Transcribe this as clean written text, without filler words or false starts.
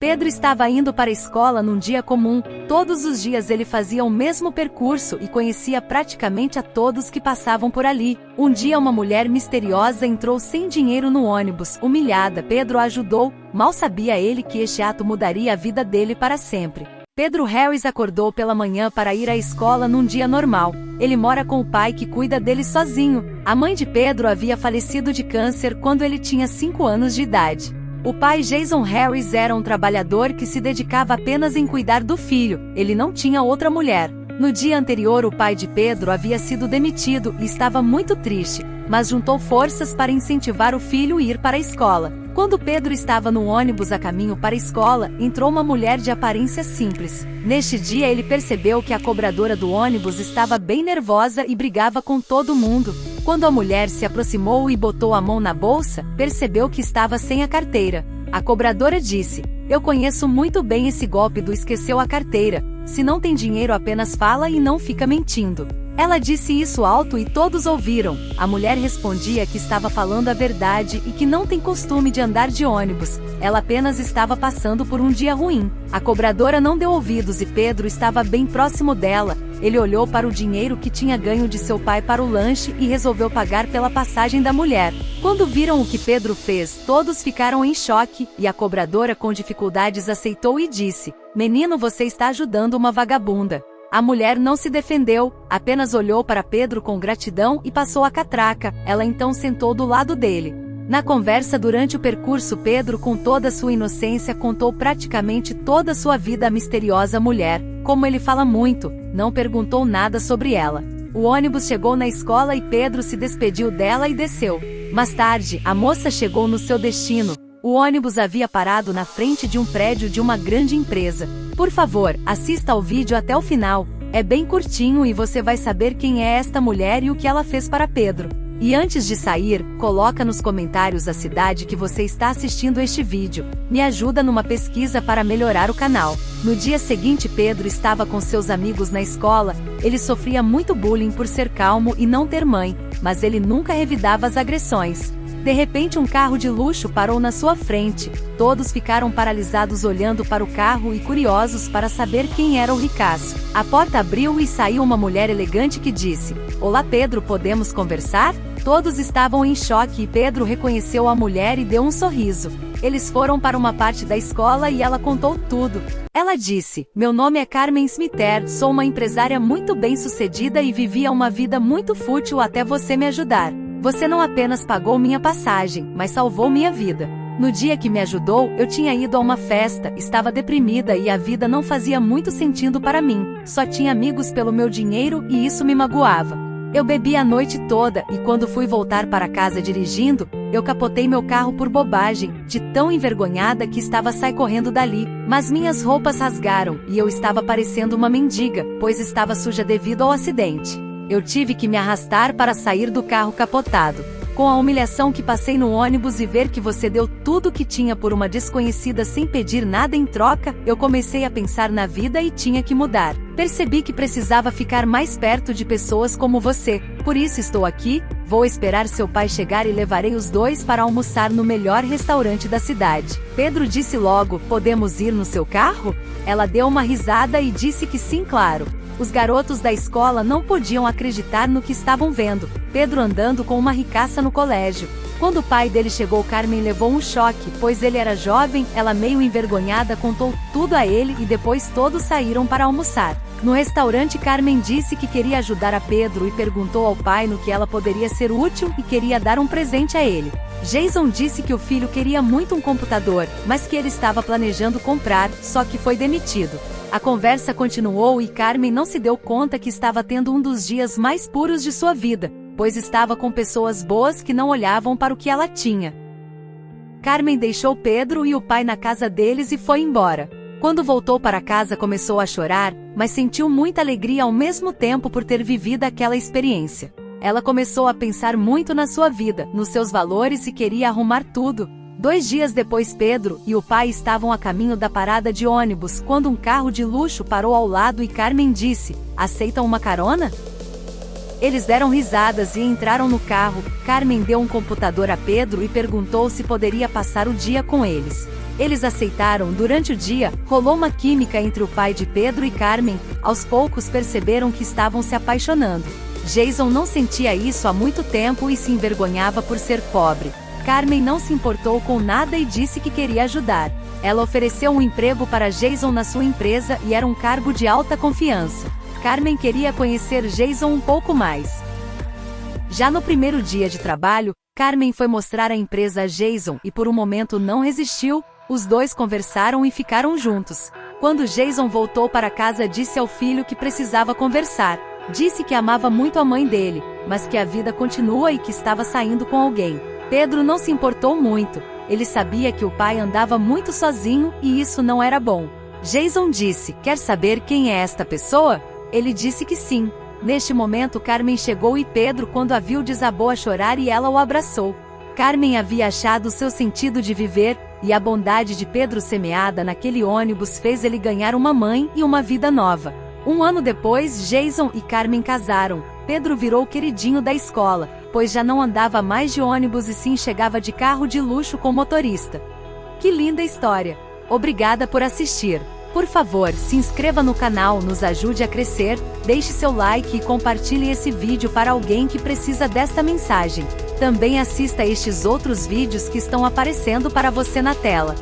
Pedro estava indo para a escola num dia comum. Todos os dias ele fazia o mesmo percurso e conhecia praticamente a todos que passavam por ali. Um dia uma mulher misteriosa entrou sem dinheiro no ônibus. Humilhada, Pedro a ajudou. Mal sabia ele que este ato mudaria a vida dele para sempre. Pedro Harris acordou pela manhã para ir à escola num dia normal. Ele mora com o pai que cuida dele sozinho. A mãe de Pedro havia falecido de câncer quando ele tinha 5 anos de idade. O pai Jason Harris era um trabalhador que se dedicava apenas em cuidar do filho. Ele não tinha outra mulher. No dia anterior, o pai de Pedro havia sido demitido e estava muito triste, mas juntou forças para incentivar o filho a ir para a escola. Quando Pedro estava no ônibus a caminho para a escola, entrou uma mulher de aparência simples. Neste dia ele percebeu que a cobradora do ônibus estava bem nervosa e brigava com todo mundo. Quando a mulher se aproximou e botou a mão na bolsa, percebeu que estava sem a carteira. A cobradora disse: "Eu conheço muito bem esse golpe do esqueceu a carteira. Se não tem dinheiro, apenas fala e não fica mentindo." Ela disse isso alto e todos ouviram. A mulher respondia que estava falando a verdade e que não tem costume de andar de ônibus. Ela apenas estava passando por um dia ruim. A cobradora não deu ouvidos e Pedro estava bem próximo dela. Ele olhou para o dinheiro que tinha ganho de seu pai para o lanche e resolveu pagar pela passagem da mulher. Quando viram o que Pedro fez, todos ficaram em choque, e a cobradora com dificuldades aceitou e disse: "Menino, você está ajudando uma vagabunda." A mulher não se defendeu, apenas olhou para Pedro com gratidão e passou a catraca. Ela então sentou do lado dele. Na conversa durante o percurso, Pedro, com toda sua inocência, contou praticamente toda a sua vida à misteriosa mulher. Como ele fala muito, não perguntou nada sobre ela. O ônibus chegou na escola e Pedro se despediu dela e desceu. Mais tarde, a moça chegou no seu destino. O ônibus havia parado na frente de um prédio de uma grande empresa. Por favor, assista ao vídeo até o final. É bem curtinho e você vai saber quem é esta mulher e o que ela fez para Pedro. E antes de sair, coloca nos comentários a cidade que você está assistindo este vídeo. Me ajuda numa pesquisa para melhorar o canal. No dia seguinte, Pedro estava com seus amigos na escola. Ele sofria muito bullying por ser calmo e não ter mãe, mas ele nunca revidava as agressões. De repente, um carro de luxo parou na sua frente. Todos ficaram paralisados olhando para o carro e curiosos para saber quem era o ricaço. A porta abriu e saiu uma mulher elegante que disse: "Olá Pedro, podemos conversar?" Todos estavam em choque e Pedro reconheceu a mulher e deu um sorriso. Eles foram para uma parte da escola e ela contou tudo. Ela disse: "Meu nome é Carmen Smiter, sou uma empresária muito bem-sucedida e vivia uma vida muito fútil até você me ajudar. Você não apenas pagou minha passagem, mas salvou minha vida. No dia que me ajudou, eu tinha ido a uma festa, estava deprimida e a vida não fazia muito sentido para mim. Só tinha amigos pelo meu dinheiro e isso me magoava. Eu bebi a noite toda e quando fui voltar para casa dirigindo, eu capotei meu carro por bobagem, de tão envergonhada que saí correndo dali, mas minhas roupas rasgaram e eu estava parecendo uma mendiga, pois estava suja devido ao acidente. Eu tive que me arrastar para sair do carro capotado. Com a humilhação que passei no ônibus e ver que você deu tudo o que tinha por uma desconhecida sem pedir nada em troca, eu comecei a pensar na vida e tinha que mudar. Percebi que precisava ficar mais perto de pessoas como você. Por isso estou aqui, vou esperar seu pai chegar e levarei os dois para almoçar no melhor restaurante da cidade." Pedro disse logo: "Podemos ir no seu carro?" Ela deu uma risada e disse que sim, claro. Os garotos da escola não podiam acreditar no que estavam vendo. Pedro andando com uma ricaça no colégio. Quando o pai dele chegou, Carmen levou um choque, pois ele era jovem. Ela, meio envergonhada, contou tudo a ele e depois todos saíram para almoçar. No restaurante, Carmen disse que queria ajudar a Pedro e perguntou ao pai no que ela poderia ser útil e queria dar um presente a ele. Jason disse que o filho queria muito um computador, mas que ele estava planejando comprar, só que foi demitido. A conversa continuou e Carmen não se deu conta que estava tendo um dos dias mais puros de sua vida, pois estava com pessoas boas que não olhavam para o que ela tinha. Carmen deixou Pedro e o pai na casa deles e foi embora. Quando voltou para casa, começou a chorar, mas sentiu muita alegria ao mesmo tempo por ter vivido aquela experiência. Ela começou a pensar muito na sua vida, nos seus valores e queria arrumar tudo. 2 dias depois, Pedro e o pai estavam a caminho da parada de ônibus quando um carro de luxo parou ao lado e Carmen disse: "Aceita uma carona?" Eles deram risadas e entraram no carro. Carmen deu um computador a Pedro e perguntou se poderia passar o dia com eles. Eles aceitaram. Durante o dia, rolou uma química entre o pai de Pedro e Carmen. Aos poucos perceberam que estavam se apaixonando. Jason não sentia isso há muito tempo e se envergonhava por ser pobre. Carmen não se importou com nada e disse que queria ajudar. Ela ofereceu um emprego para Jason na sua empresa e era um cargo de alta confiança. Carmen queria conhecer Jason um pouco mais. Já no primeiro dia de trabalho, Carmen foi mostrar a empresa a Jason e por um momento não resistiu. Os dois conversaram e ficaram juntos. Quando Jason voltou para casa, disse ao filho que precisava conversar. Disse que amava muito a mãe dele, mas que a vida continua e que estava saindo com alguém. Pedro não se importou muito. Ele sabia que o pai andava muito sozinho e isso não era bom. Jason disse: "Quer saber quem é esta pessoa?" Ele disse que sim. Neste momento Carmen chegou e Pedro, quando a viu, desabou a chorar e ela o abraçou. Carmen havia achado seu sentido de viver, e a bondade de Pedro semeada naquele ônibus fez ele ganhar uma mãe e uma vida nova. Um ano depois, Jason e Carmen casaram. Pedro virou o queridinho da escola, pois já não andava mais de ônibus e sim chegava de carro de luxo com motorista. Que linda história! Obrigada por assistir. Por favor, se inscreva no canal, nos ajude a crescer, deixe seu like e compartilhe esse vídeo para alguém que precisa desta mensagem. Também assista a estes outros vídeos que estão aparecendo para você na tela.